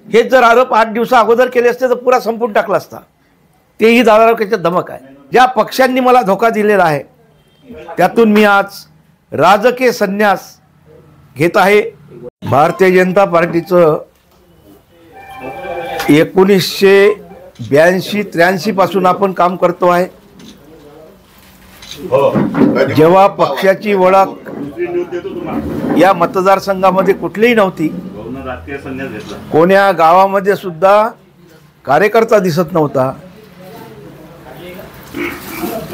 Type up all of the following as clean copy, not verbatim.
हेच जर आरोप 8 दिवसा अगोदर केले असते तर पुरा संपून टाकला असता। तेही दादारावच्या धमक आहे। ज्या पक्षांनी मला धोका दिलेला आहे त्यातून मी आज राजकीय संन्यास घेत आहे। भारतीय जनता पार्टीचं 1982-83 पासून आपण काम करतो आहे। जेव्हा पक्षाची ओळख या मतदारसंघामध्ये कुठलीही नव्हती, कोण्या गावामध्ये सुद्धा कार्यकर्ता दिसत नव्हता,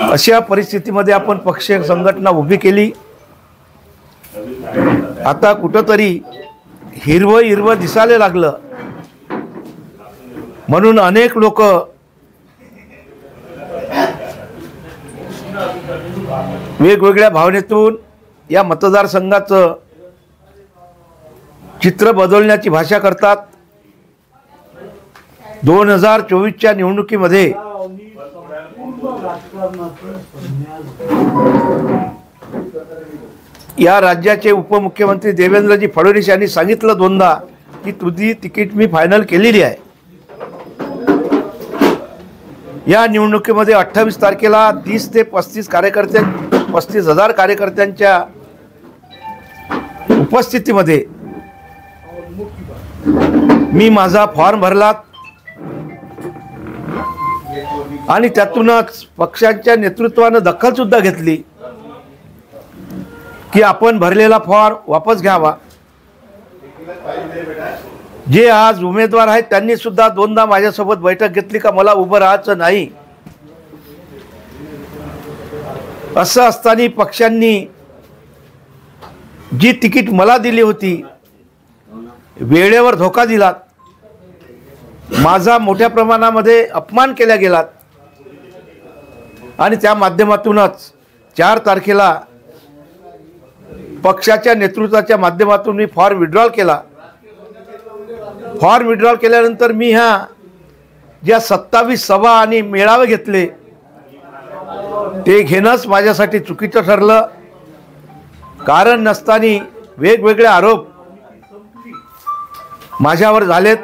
अशा परिस्थितीमध्ये आपण पक्षीय संघटना उभी केली। आता कुठंतरी हिरवं हिरवं दिसायला लागलं म्हणून अनेक लोक वेगवेगळ्या भावनेतून या मतदारसंघाचं चित्र बदलण्याची भाषा करतात। 2024च्या निवडणुकीमध्ये या राज्याचे उपमुख्यमंत्री देवेंद्रजी फडणवीस यांनी सांगितलं दोनदा की तुझी तिकीट मी फायनल केलेली आहे। या निवडणुकीमध्ये 28 तारखेला 30 ते 35,000 कार्यकर्त्यांच्या उपस्थितीमध्ये मी माझा फॉर्म भरला आणि त्यातूनच पक्षाच्या नेतृत्वाने दखल सुद्धा घेतली की आपण भरलेला फॉर्म वापस घ्यावा। जे आज उमेदवार आहेत त्यांनी सुद्धा दोनदा माझ्यासोबत बैठक घेतली का मला उभं राहायचं नाही। असं असताना पक्षांनी जी तिकीट मला दिली होती वेळेवर धोका दिला, माझा मोठ्या प्रमाणामध्ये अपमान केला गेला आणि त्या माध्यमातूनच 4 तारखेला पक्षाच्या नेतृत्वाच्या माध्यमातून मी फॉर्म विड्रॉल केला। फॉर्म विड्रॉल केल्यानंतर मी ज्या 27 सभा आणि मेळावे घेतले ते घेणंच माझ्यासाठी चुकीचं ठरलं। कारण नसताना वेगवेगळे आरोप माझ्यावर झालेत।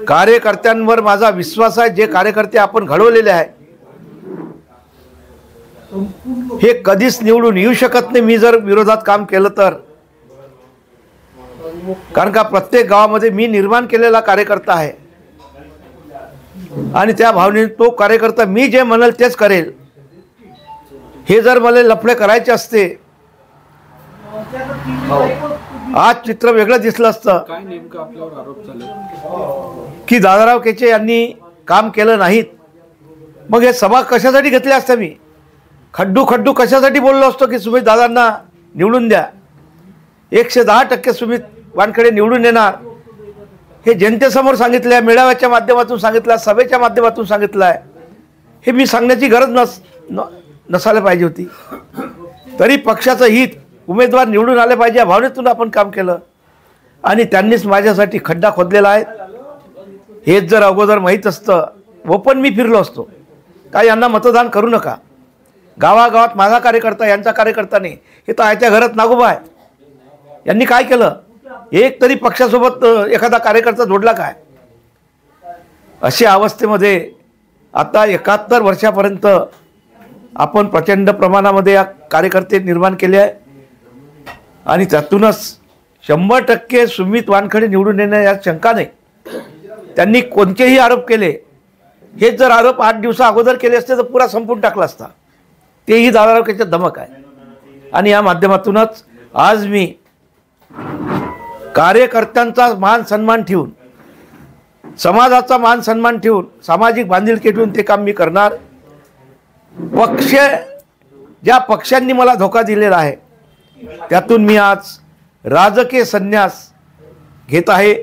कार्यकर्त्यांवर माझा विश्वास आहे, जे कार्यकर्ते आपण घडवलेले आहे हे कधीच निवडून येऊ शकत नाही मी जर विरोधात काम केलं तर। कारण का प्रत्येक गावामध्ये मी निर्माण केलेला कार्यकर्ता आहे आणि त्या भावनेने तो कार्यकर्ता मी जे म्हणाल तेच करेल। हे जर मला लफडे करायचे असते आज चित्र वेगळं दिसलं असतं। काय नेमकं आपल्यावर आरोप झाले की दादाराव केचे यांनी काम केलं नाहीत। मग हे सभा कशासाठी घेतल्या असत्या? मी खड्डू कशासाठी बोललो असतो की सुमित दादांना निवडून द्या, 110% सुमित वानखेडे निवडून येणार, हे जनतेसमोर सांगितलं आहे, मेळाव्याच्या माध्यमातून सांगितलं, सभेच्या माध्यमातून सांगितलं आहे। हे मी सांगण्याची गरज नसायला पाहिजे होती। तरी पक्षाचं हित, उमेदवार निवडून आले पाहिजे या भावनेतून आपण काम केलं आणि त्यांनीच माझ्यासाठी खड्डा खोदलेला आहे। हेच जर अगोदर माहीत असतं ओपन मी फिरलो असतो काय यांना मतदान करू नका, गावागावात माझा कार्यकर्ता यांचा कार्यकर्ता नाही, हे तर आयत्या घरात नागोबा आहे। यांनी काय केलं? एक तरी पक्षासोबत एखादा कार्यकर्ता जोडला काय? अशा अवस्थेमध्ये आता 71 वर्षापर्यंत आपण प्रचंड प्रमाणामध्ये या कार्यकर्ते निर्माण केले आहे आणि त्यातूनच 100% सुमित वानखेडे निवडून येणे यात शंका नाही। त्यांनी कोणतेही आरोप केले, हेच जर आरोप 8 दिवसा अगोदर केले असते तर पुरा संपून टाकला असता। तेही दादारावच्या धमक आहे आणि या माध्यमातूनच आज मी कार्यकर्त्यांचा मान सन्मान ठेवून, समाजाचा मान सन्मान ठेवून, सामाजिक बांधिलकी ठेवून ते काम मी करणार। ज्या पक्षांनी मला धोका दिलेला आहे त्यातून मी आज राजकीय संन्यास घेत आहे।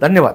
धन्यवाद।